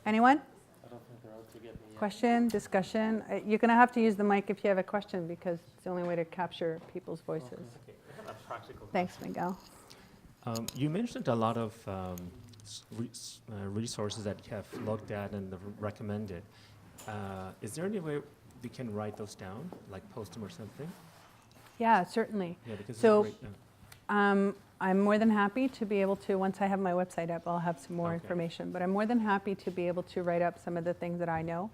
Anyone? I don't think they're out to get me yet. Question, discussion? You're going to have to use the mic if you have a question because it's the only way to capture people's voices. Okay. I have a practical Thanks, Miguel. You mentioned a lot of resources that you have looked at and recommended. Is there any way we can write those down, like post them or something? Yeah, certainly. Yeah, because So, it's great. I'm more than happy to be able to, once I have my website up, I'll have some more Okay. information, but I'm more than happy to be able to write up some of the things that I know.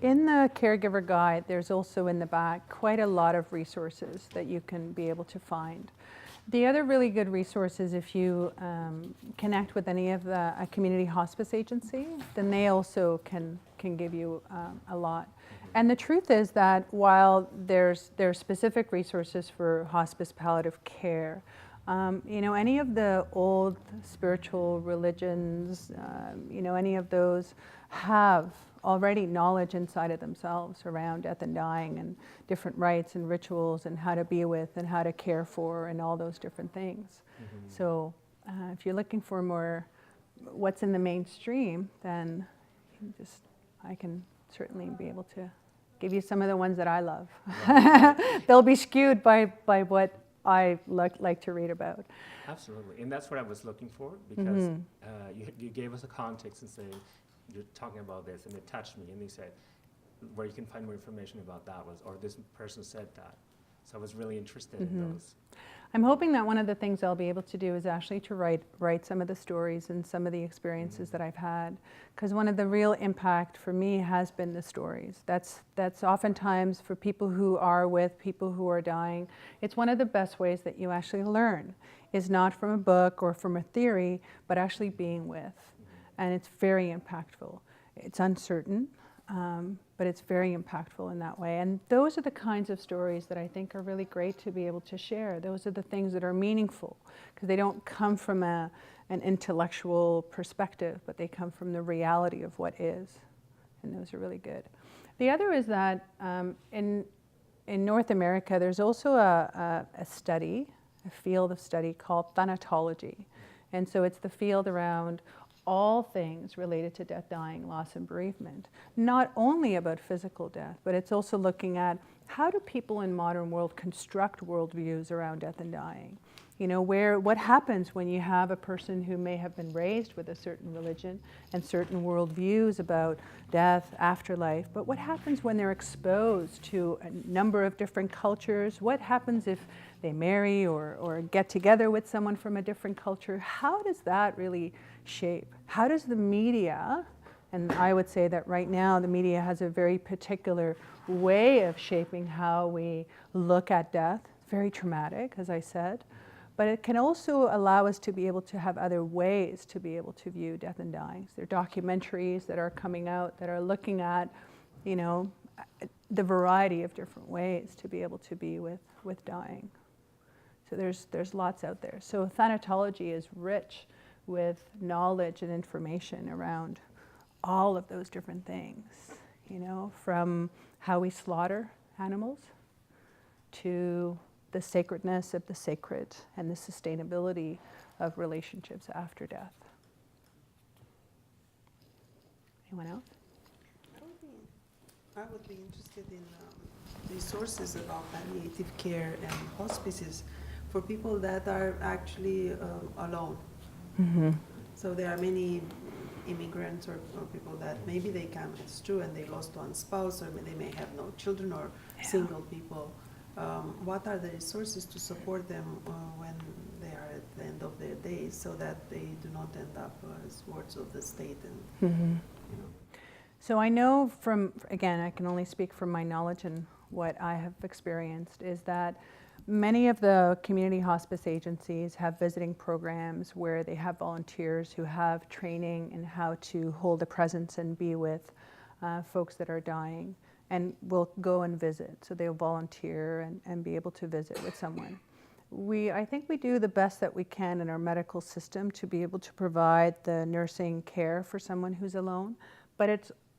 In the caregiver guide, there's also in the back quite a lot of resources that you can be able to find. The other really good resource is if you connect with any of a community hospice agency, then they also can give you a lot. And the truth is that while there's specific resources for hospice palliative care, any of the old spiritual religions, any of those have already knowledge inside of themselves around death and dying and different rites and rituals and how to be with and how to care for and all those different things. So if you're looking for more what's in the mainstream, then I can certainly be able to give you some of the ones that I love. They'll be skewed by what I like to read about. Absolutely, and that's what I was looking for because you gave us a context and saying, you're talking about this, and it touched me, and you said, where you can find more information about that was, or this person said that. So I was really interested in those. I'm hoping that one of the things I'll be able to do is actually to write some of the stories and some of the experiences that I've had, because one of the real impact for me has been the stories. That's oftentimes for people who are with people who are dying. It's one of the best ways that you actually learn, is not from a book or from a theory, but actually being with. And it's very impactful. It's uncertain, but it's very impactful in that way. And those are the kinds of stories that I think are really great to be able to share. Those are the things that are meaningful, because they don't come from an intellectual perspective, but they come from the reality of what is. And those are really good. The other is that in North America, there's also a study, a field of study called thanatology. And so it's the field around all things related to death, dying, loss, and bereavement. Not only about physical death, but it's also looking at how do people in modern world construct worldviews around death and dying. What happens when you have a person who may have been raised with a certain religion and certain worldviews about death, afterlife, but what happens when they're exposed to a number of different cultures? What happens if they marry or get together with someone from a different culture? How does that really shape? How does the media, and I would say that right now the media has a very particular way of shaping how we look at death, very traumatic, as I said, but it can also allow us to be able to have other ways to be able to view death and dying. There are documentaries that are coming out that are looking at, the variety of different ways to be able to be with dying. So there's lots out there. So thanatology is rich with knowledge and information around all of those different things, from how we slaughter animals to the sacredness of the sacred and the sustainability of relationships after death. Anyone else? I would be interested in resources about palliative care and hospices for people that are actually alone. So there are many immigrants or people that maybe they come, it's true, and they lost one spouse, or they may have no children, or single people. What are the resources to support them when they are at the end of their days, so that they do not end up as wards of the state? And So I know again, I can only speak from my knowledge and what I have experienced, is that many of the community hospice agencies have visiting programs where they have volunteers who have training in how to hold a presence and be with folks that are dying, and will go and visit. So they'll volunteer and be able to visit with someone. I think we do the best that we can in our medical system to be able to provide the nursing care for someone who's alone, but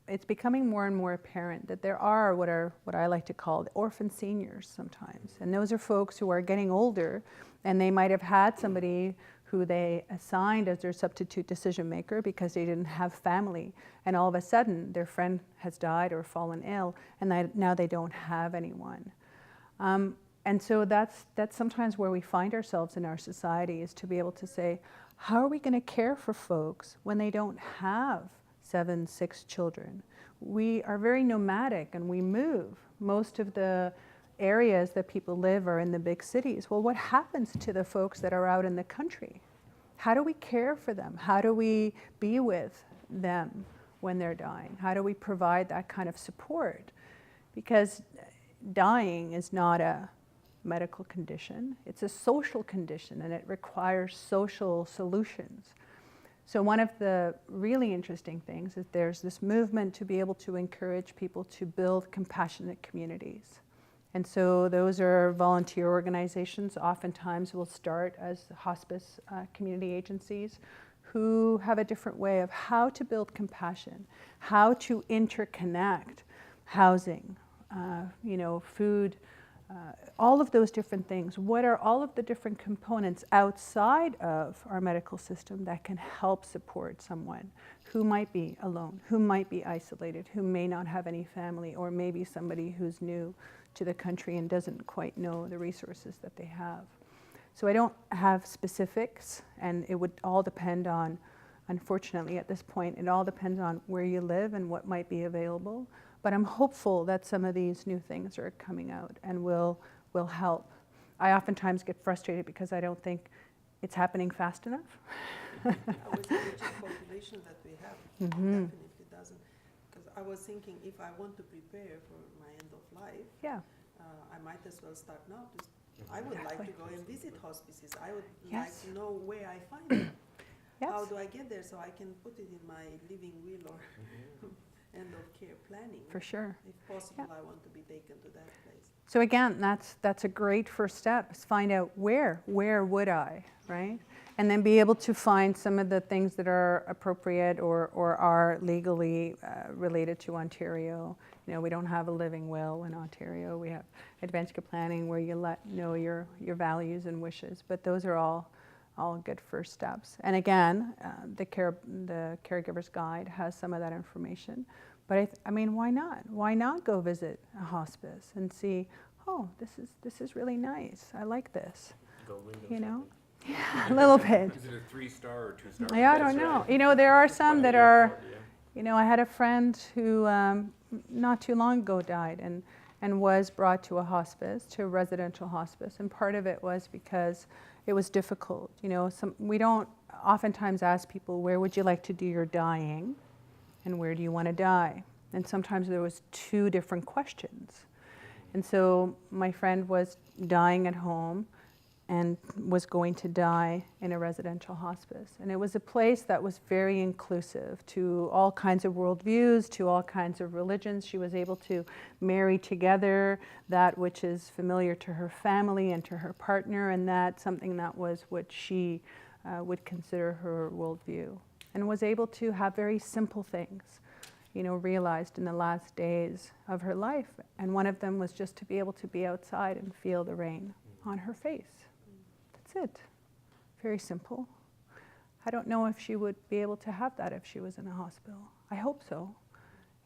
it's becoming more and more apparent that there are what I like to call orphan seniors sometimes. And those are folks who are getting older, and they might have had somebody who they assigned as their substitute decision maker because they didn't have family. And all of a sudden, their friend has died or fallen ill, and now they don't have anyone. And so that's sometimes where we find ourselves in our society, is to be able to say, how are we going to care for folks when they don't have 7, 6 children? We are very nomadic and we move. Most of the areas that people live are in the big cities. Well, what happens to the folks that are out in the country? How do we care for them? How do we be with them when they're dying? How do we provide that kind of support? Because dying is not a medical condition, it's a social condition, and it requires social solutions. So one of the really interesting things is there's this movement to be able to encourage people to build compassionate communities. And so those are volunteer organizations, oftentimes will start as hospice community agencies, who have a different way of how to build compassion, how to interconnect housing, food, all of those different things. What are all of the different components outside of our medical system that can help support someone who might be alone, who might be isolated, who may not have any family, or maybe somebody who's new to the country and doesn't quite know the resources that they have. So I don't have specifics, and it would all depend on, unfortunately at this point, it all depends on where you live and what might be available. But I'm hopeful that some of these new things are coming out and will help. I oftentimes get frustrated because I don't think it's happening fast enough. With the aging population that we have, it definitely doesn't. Because I was thinking, if I want to prepare for my end of life, Yeah. I might as well start now. I would like to go and visit hospices. I would Yes. like to know where I find them. Yes. How do I get there so I can put it in my living will or end of care planning? For sure. If possible, I want to be taken to that place. So again, that's a great first step, is find out where would I, right? And then be able to find some of the things that are appropriate or are legally related to Ontario. You know, we don't have a living will in Ontario. We have advanced care planning where you know your values and wishes, but those are all good first steps. And again, the Caregiver's Guide has some of that information. But I mean, why not? Why not go visit a hospice and see, oh, this is really nice. I like this. Go window You know? shopping. Yeah, a little bit. Is it a 3-star or 2-star? Yeah, I don't know. You know, there are some that are, you know, I had a friend who not too long ago died and was brought to a hospice, to a residential hospice. And part of it was because it was difficult. You know, we don't oftentimes ask people, where would you like to do your dying? And where do you want to die? And sometimes there was 2 different questions. And so my friend was dying at home and was going to die in a residential hospice. And it was a place that was very inclusive to all kinds of worldviews, to all kinds of religions. She was able to marry together that which is familiar to her family and to her partner, and that's something that was what she would consider her worldview. And was able to have very simple things, you know, realized in the last days of her life. And one of them was just to be able to be outside and feel the rain on her face. That's it. Very simple. I don't know if she would be able to have that if she was in a hospital. I hope so.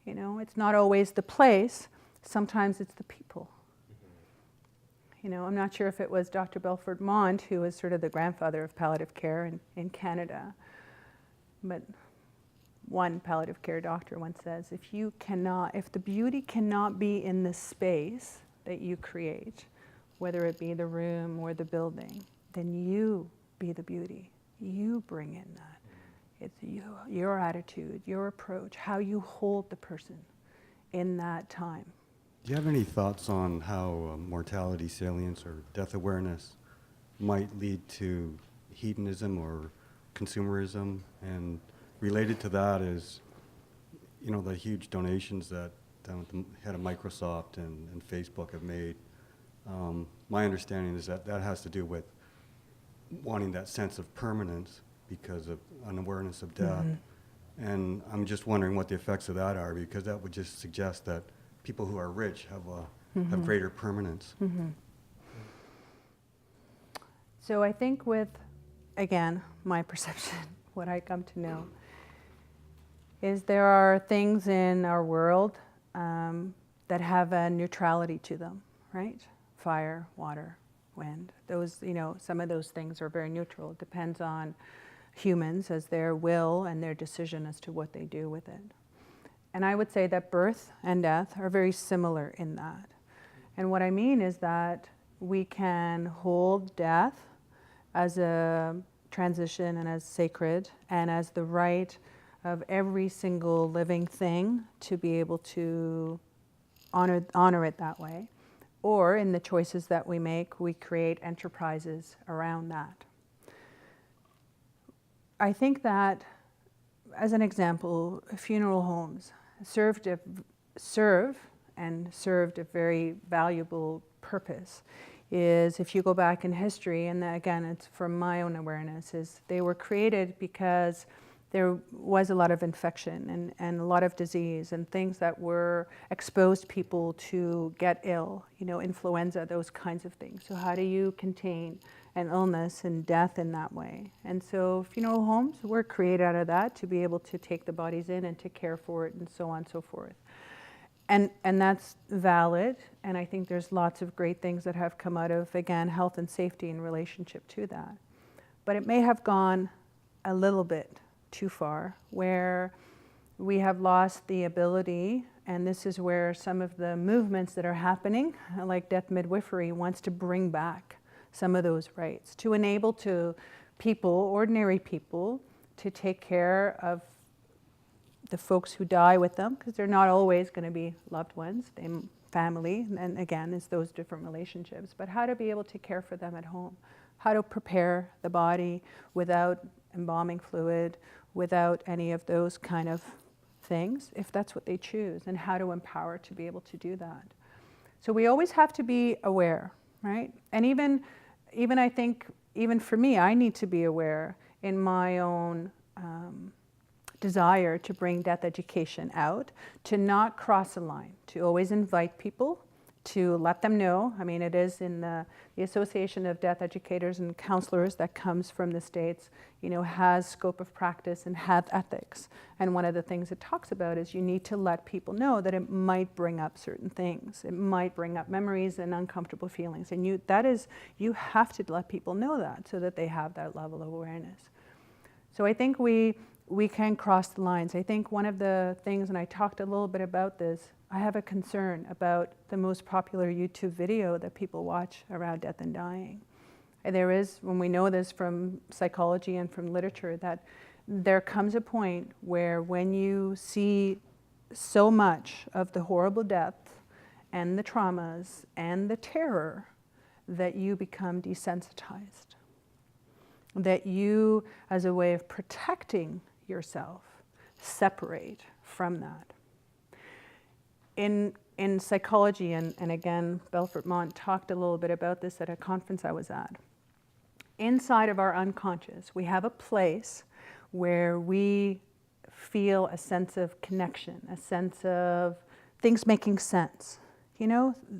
You know, it's not always the place. Sometimes it's the people. You know, I'm not sure if it was Dr. Belford Mond, who was sort of the grandfather of palliative care in Canada. But one palliative care doctor once says, if the beauty cannot be in the space that you create, whether it be the room or the building, then you be the beauty. You bring in that. It's your attitude, your approach, how you hold the person in that time. Do you have any thoughts on how mortality salience or death awareness might lead to hedonism or consumerism? And related to that is, you know, the huge donations that the head of Microsoft and Facebook have made. My understanding is that has to do with wanting that sense of permanence because of an awareness of death. Mm-hmm. And I'm just wondering what the effects of that are, because that would just suggest that people who are rich have greater permanence. Mm-hmm. So I think with again, my perception, what I come to know, is there are things in our world that have a neutrality to them, right? Fire, water, wind. Those, some of those things are very neutral. It depends on humans as their will and their decision as to what they do with it. And I would say that birth and death are very similar in that. And what I mean is that we can hold death as a transition and as sacred and as the right of every single living thing to be able to honor it that way. Or in the choices that we make, we create enterprises around that. I think that, as an example, funeral homes served a very valuable purpose. Is if you go back in history, and again, it's from my own awareness, is they were created because there was a lot of infection and a lot of disease and things that were exposed people to get ill, influenza, those kinds of things. So how do you contain an illness and death in that way? And so funeral homes were created out of that to be able to take the bodies in and to care for it and so on and so forth. And that's valid, and I think there's lots of great things that have come out of, again, health and safety in relationship to that. But it may have gone a little bit too far, where we have lost the ability, and this is where some of the movements that are happening, like death midwifery, wants to bring back some of those rights, to enable to people, ordinary people, to take care of the folks who die with them, because they're not always going to be loved ones, family, and again, it's those different relationships, but how to be able to care for them at home, how to prepare the body without embalming fluid, without any of those kind of things, if that's what they choose, and how to empower to be able to do that. So we always have to be aware, right? And even I think, even for me, I need to be aware in my own desire to bring death education out, to not cross a line, to always invite people, to let them know. I mean, it is in the Association of Death Educators and Counselors that comes from the States, has scope of practice and have ethics. And one of the things it talks about is you need to let people know that it might bring up certain things. It might bring up memories and uncomfortable feelings. And you have to let people know that so that they have that level of awareness. So I think we can cross the lines. I think one of the things, and I talked a little bit about this, I have a concern about the most popular YouTube video that people watch around death and dying. And there is, when we know this from psychology and from literature, that there comes a point where when you see so much of the horrible death and the traumas and the terror, that you become desensitized. That you, as a way of protecting yourself, separate from that. In psychology, and again, Belfort Mont talked a little bit about this at a conference I was at. Inside of our unconscious, we have a place where we feel a sense of connection, a sense of things making sense.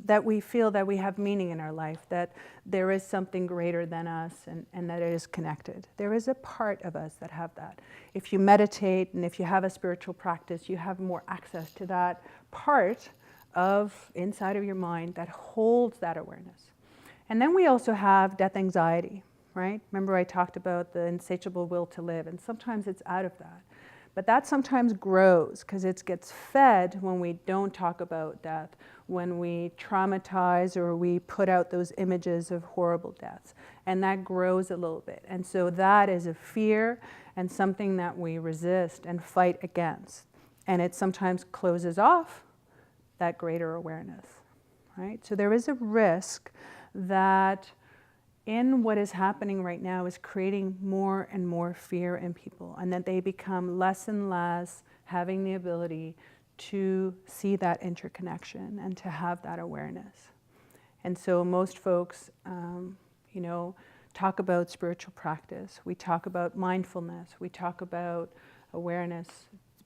That we feel that we have meaning in our life, that there is something greater than us and that it is connected. There is a part of us that have that. If you meditate and if you have a spiritual practice, you have more access to that part of inside of your mind that holds that awareness. And then we also have death anxiety, right? Remember I talked about the insatiable will to live, and sometimes it's out of that. But that sometimes grows because it gets fed when we don't talk about death, when we traumatize or we put out those images of horrible deaths. And that grows a little bit. And so that is a fear and something that we resist and fight against. And it sometimes closes off that greater awareness, right? So there is a risk that in what is happening right now is creating more and more fear in people, and that they become less and less having the ability to see that interconnection and to have that awareness. And so most folks, talk about spiritual practice. We talk about mindfulness. We talk about awareness,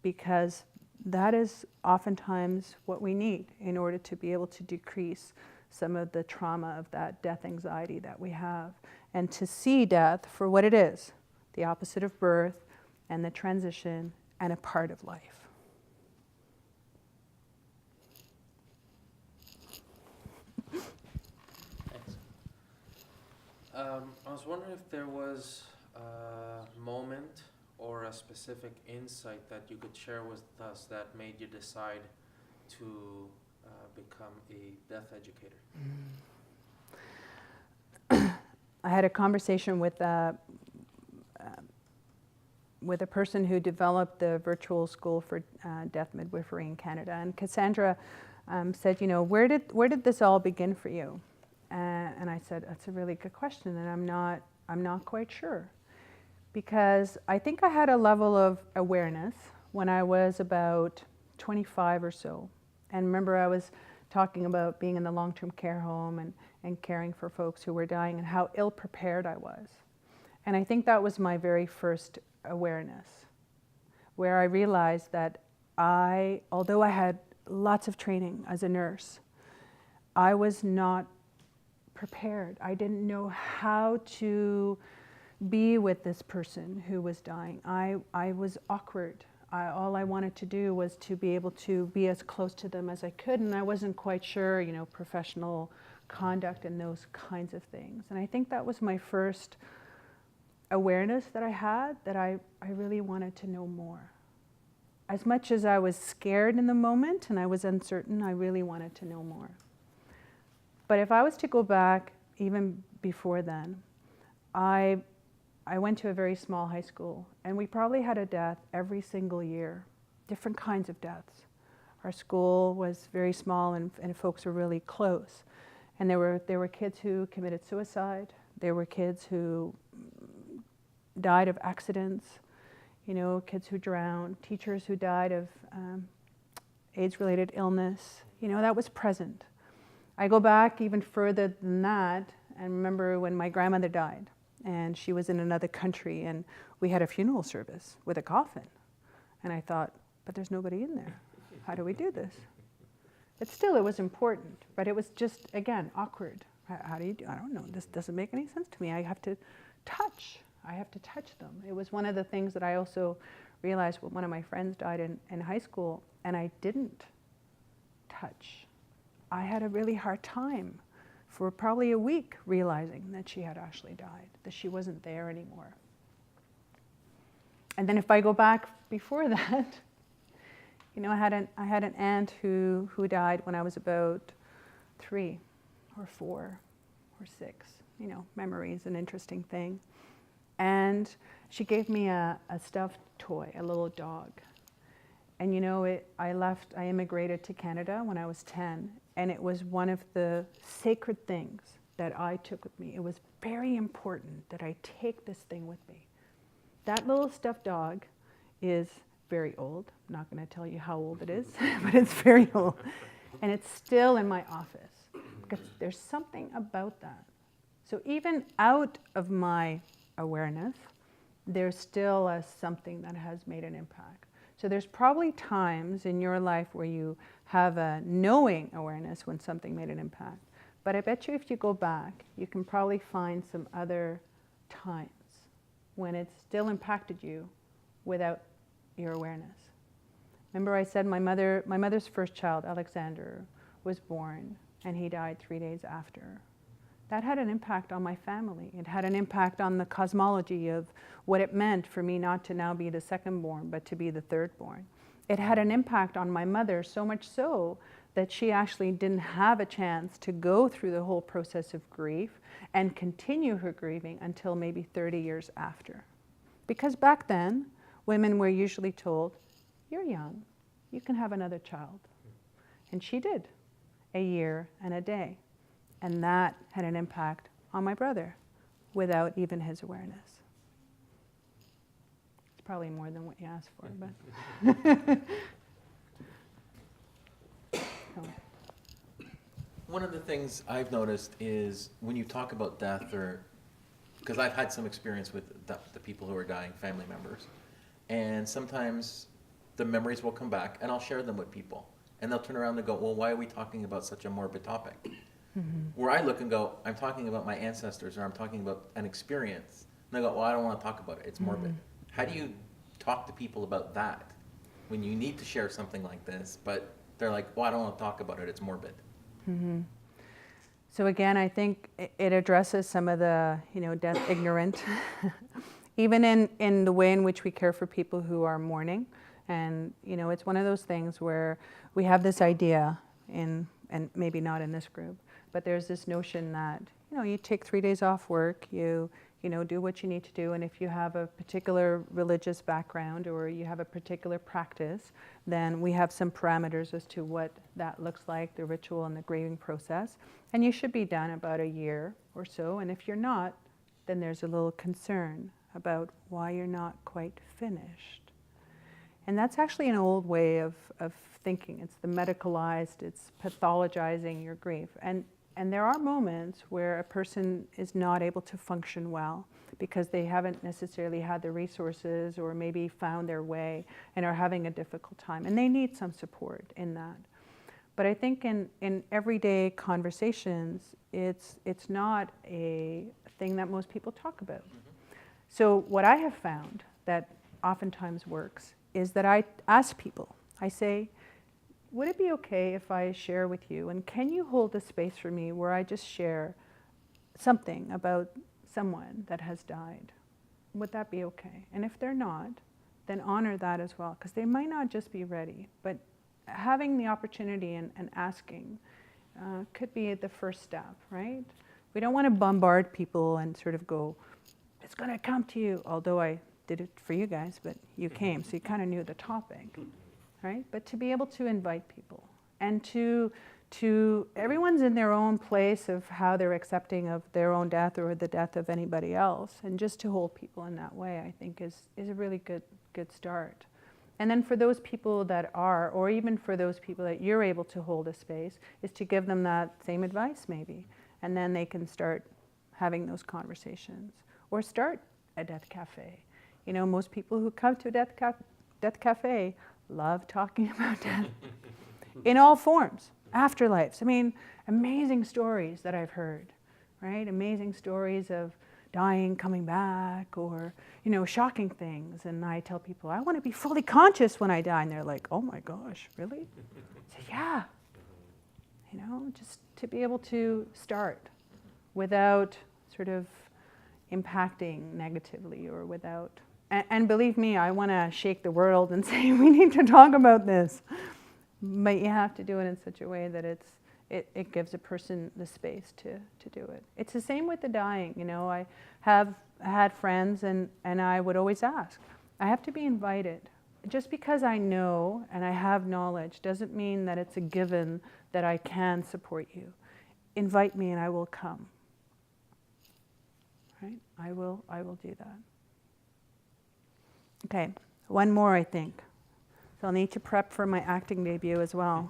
because that is oftentimes what we need in order to be able to decrease some of the trauma of that death anxiety that we have, and to see death for what it is, the opposite of birth and the transition and a part of life. Thanks. I was wondering if there was a moment or a specific insight that you could share with us that made you decide to become a death educator. I had a conversation with a person who developed the virtual school for death midwifery in Canada, and Cassandra said, you know, where did this all begin for you? And I said, that's a really good question, and I'm not quite sure, because I think I had a level of awareness when I was about 25 or so. And remember, I was talking about being in the long-term care home and caring for folks who were dying and how ill-prepared I was. And I think that was my very first awareness, where I realized that although I had lots of training as a nurse, I was not prepared. I didn't know how to be with this person who was dying. I was awkward. All I wanted to do was to be able to be as close to them as I could, and I wasn't quite sure, you know, professional conduct and those kinds of things. And I think that was my first awareness that I had, that I really wanted to know more. As much as I was scared in the moment and I was uncertain, I really wanted to know more. But if I was to go back even before then, I went to a very small high school, and we probably had a death every single year, different kinds of deaths. Our school was very small, and folks were really close. And there were kids who committed suicide. There were kids who died of accidents, you know, kids who drowned, teachers who died of AIDS-related illness. You know, that was present. I go back even further than that and remember when my grandmother died, and she was in another country, and we had a funeral service with a coffin. And I thought, but there's nobody in there. How do we do this? But still, it was important, but it was just, again, awkward. How do you do? I don't know. This doesn't make any sense to me. I have to touch them. It was one of the things that I also realized when one of my friends died in high school, and I didn't touch. I had a really hard time for probably a week realizing that she had actually died, that she wasn't there anymore. And then if I go back before that, you know, I had an aunt who died when I was about 3 or 4 or 6. You know, memory is an interesting thing. And she gave me a stuffed toy, a little dog. And you know, I immigrated to Canada when I was 10, and it was one of the sacred things that I took with me. It was very important that I take this thing with me. That little stuffed dog is very old. I'm not going to tell you how old it is, but it's very old. And it's still in my office, because there's something about that. So even out of my awareness, there's still something that has made an impact. So there's probably times in your life where you have a knowing awareness when something made an impact. But I bet you if you go back, you can probably find some other times when it still impacted you without your awareness. Remember I said my mother's first child, Alexander, was born, and he died 3 days after. That had an impact on my family. It had an impact on the cosmology of what it meant for me not to now be the second born, but to be the third born. It had an impact on my mother, so much so that she actually didn't have a chance to go through the whole process of grief and continue her grieving until maybe 30 years after. Because back then, women were usually told, you're young, you can have another child. And she did, a year and a day. And that had an impact on my brother without even his awareness. It's probably more than what you asked for, but. One of the things I've noticed is when you talk about death, or because I've had some experience with the people who are dying, family members, and sometimes the memories will come back, and I'll share them with people, and they'll turn around and go, well, why are we talking about such a morbid topic? Where I look and go, I'm talking about my ancestors, or I'm talking about an experience. And I go, well, I don't want to talk about it. It's morbid. How do you talk to people about that when you need to share something like this, but they're like, well, I don't want to talk about it. It's morbid. So again, I think it addresses some of the, death ignorant, even in the way in which we care for people who are mourning. And, it's one of those things where we have this idea and maybe not in this group, but there's this notion that, you take 3 days off work, you do what you need to do, and if you have a particular religious background or you have a particular practice, then we have some parameters as to what that looks like, the ritual and the grieving process, and you should be done about a year or so, and if you're not, then there's a little concern about why you're not quite finished. And that's actually an old way of thinking. It's the medicalized, it's pathologizing your grief. And there are moments where a person is not able to function well because they haven't necessarily had the resources or maybe found their way and are having a difficult time. And they need some support in that. But I think in everyday conversations, it's not a thing that most people talk about. So what I have found that oftentimes works is that I ask people, I say, would it be okay if I share with you, and can you hold a space for me where I just share something about someone that has died? Would that be okay? And if they're not, then honor that as well, because they might not just be ready, but having the opportunity and asking could be the first step, right? We don't want to bombard people and sort of go, it's going to come to you, although I did it for you guys, but you came, so you kind of knew the topic. Right? But to be able to invite people and to everyone's in their own place of how they're accepting of their own death or the death of anybody else, and just to hold people in that way, I think is a really good start. And then for those people that are, or even for those people that you're able to hold a space, is to give them that same advice maybe, and then they can start having those conversations or start a death cafe. Most people who come to a death cafe love talking about death in all forms, afterlives. I mean, amazing stories that I've heard, right? Amazing stories of dying, coming back, or, shocking things. And I tell people, I want to be fully conscious when I die. And they're like, oh my gosh, really? I say, yeah. Just to be able to start without sort of impacting negatively or without. And believe me, I want to shake the world and say, we need to talk about this. But you have to do it in such a way that it gives a person the space to do it. It's the same with the dying. I have had friends and I would always ask, I have to be invited. Just because I know and I have knowledge doesn't mean that it's a given that I can support you. Invite me and I will come. Right? I will do that. Okay, one more I think. So I'll need to prep for my acting debut as well.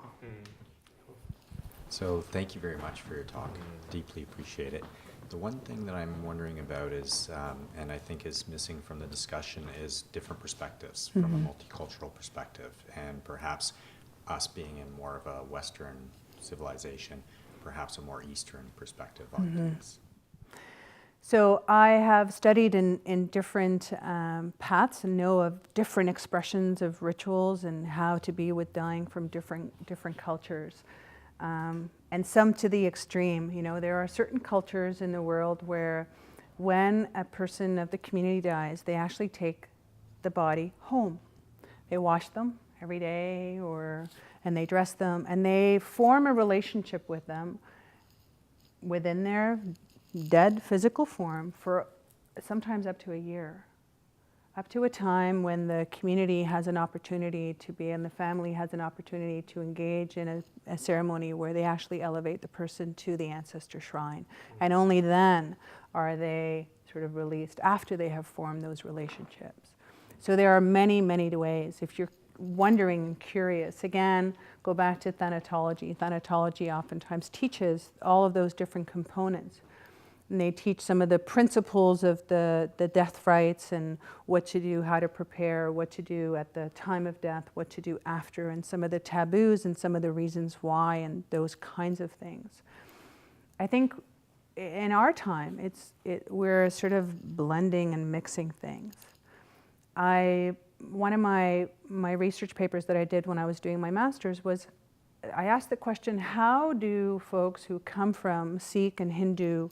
So thank you very much for your talk. Deeply appreciate it. The one thing that I'm wondering about is, and I think is missing from the discussion, is different perspectives from a multicultural perspective, and perhaps us being in more of a Western civilization, perhaps a more Eastern perspective on things. So I have studied in different paths and know of different expressions of rituals and how to be with dying from different cultures. And some to the extreme. There are certain cultures in the world where when a person of the community dies, they actually take the body home. They wash them every day and they dress them and they form a relationship with them within their dead physical form for sometimes up to a year, up to a time when the community has an opportunity to be, and the family has an opportunity to engage in a ceremony where they actually elevate the person to the ancestor shrine. And only then are they sort of released after they have formed those relationships. So there are many, many ways. If you're wondering and curious, again, go back to thanatology. Thanatology oftentimes teaches all of those different components. And they teach some of the principles of the death rites and what to do, how to prepare, what to do at the time of death, what to do after, and some of the taboos and some of the reasons why and those kinds of things. I think in our time, we're sort of blending and mixing things. One of my research papers that I did when I was doing my master's was, I asked the question, how do folks who come from Sikh and Hindu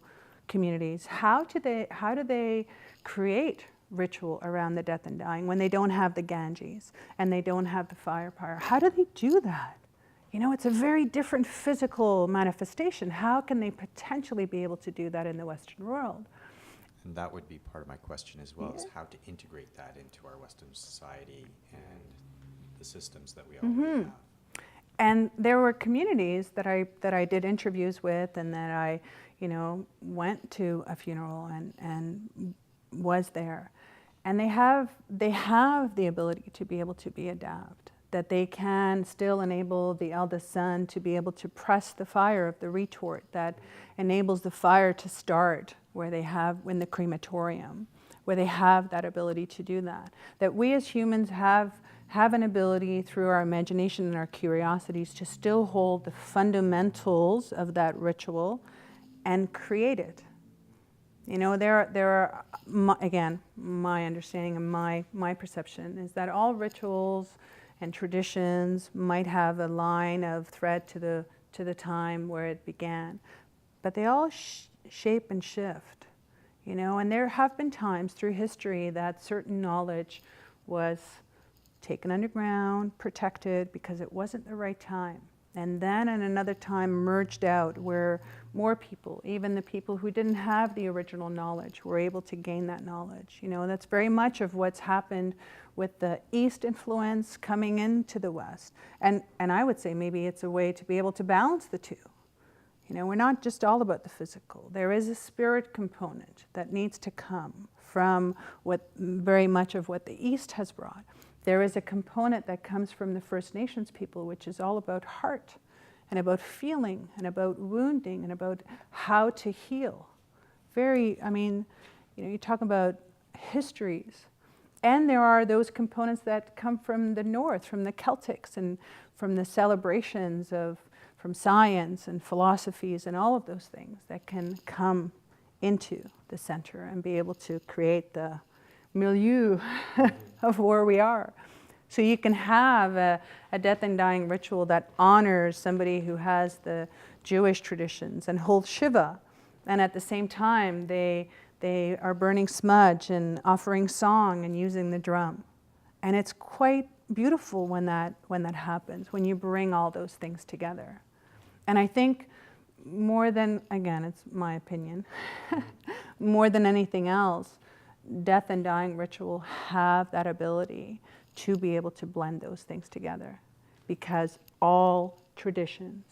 communities, how do they create ritual around the death and dying when they don't have the Ganges and they don't have the fire pyre? How do they do that? You know, it's a very different physical manifestation. How can they potentially be able to do that in the Western world? And that would be part of my question as well, is how to integrate that into our Western society and the systems that we already have. And there were communities that I did interviews with, and that I, went to a funeral and was there. And they have the ability to be able to be adapt, that they can still enable the eldest son to be able to press the fire of the retort that enables the fire to start where they have in the crematorium, where they have that ability to do that. That we as humans have an ability through our imagination and our curiosities to still hold the fundamentals of that ritual and create it. There are again, my understanding and my perception is that all rituals and traditions might have a line of thread to the time where it began, but they all shape and shift, and there have been times through history that certain knowledge was taken underground, protected, because it wasn't the right time. And then at another time merged out where more people, even the people who didn't have the original knowledge, were able to gain that knowledge. That's very much of what's happened with the East influence coming into the West. And I would say maybe it's a way to be able to balance the two. We're not just all about the physical. There is a spirit component that needs to come from very much of what the East has brought. There is a component that comes from the First Nations people, which is all about heart and about feeling and about wounding and about how to heal. You talk about histories. And there are those components that come from the North, from the Celtics and from the celebrations from science and philosophies and all of those things that can come into the center and be able to create the milieu of where we are. So you can have a death and dying ritual that honors somebody who has the Jewish traditions and holds Shiva, and at the same time they are burning smudge and offering song and using the drum. And it's quite beautiful when that happens, when you bring all those things together. And I think more than, again, it's my opinion, more than anything else, death and dying ritual have that ability to be able to blend those things together, because all traditions,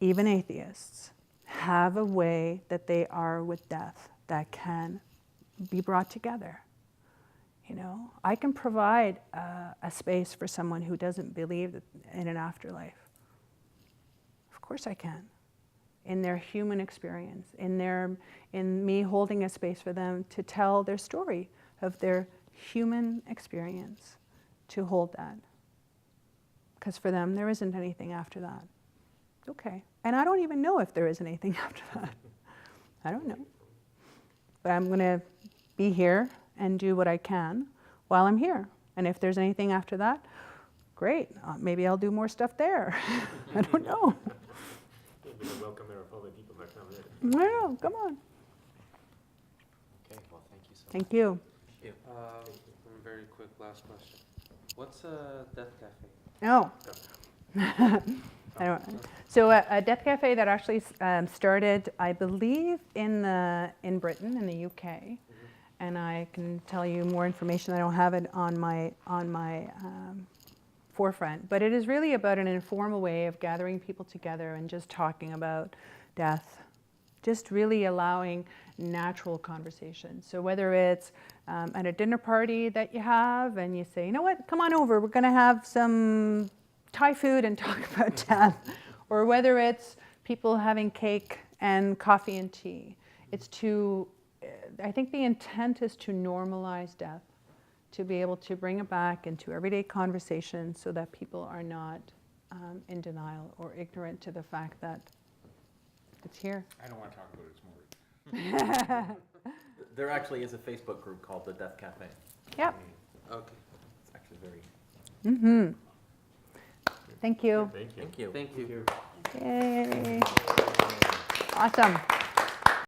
even atheists, have a way that they are with death that can be brought together. I can provide a space for someone who doesn't believe in an afterlife. Of course I can. In their human experience, in me holding a space for them to tell their story of their human experience, to hold that. Because for them, there isn't anything after that. Okay. And I don't even know if there is anything after that. I don't know. But I'm going to be here and do what I can while I'm here. And if there's anything after that, great. Maybe I'll do more stuff there. I don't know. Maybe the welcome there of all the people that come in. I don't know. Come on. Okay, well, thank you so Thank you. One very quick last question. What's a death cafe? Oh. I don't know. So a death cafe that actually started, I believe, in Britain, in the UK, and I can tell you more information. I don't have it on my forefront, but it is really about an informal way of gathering people together and just talking about death, just really allowing natural conversation. So whether it's at a dinner party that you have and you say, you know what, come on over, we're going to have some Thai food and talk about death, or whether it's people having cake and coffee and tea. I think the intent is to normalize death, to be able to bring it back into everyday conversation so that people are not in denial or ignorant to the fact that It's here. I don't want to talk about it, it's more. There actually is a Facebook group called the Death Cafe. Yep. Okay, It's actually very. Thank you. Thank you. Thank you. thank you. Yay. Awesome.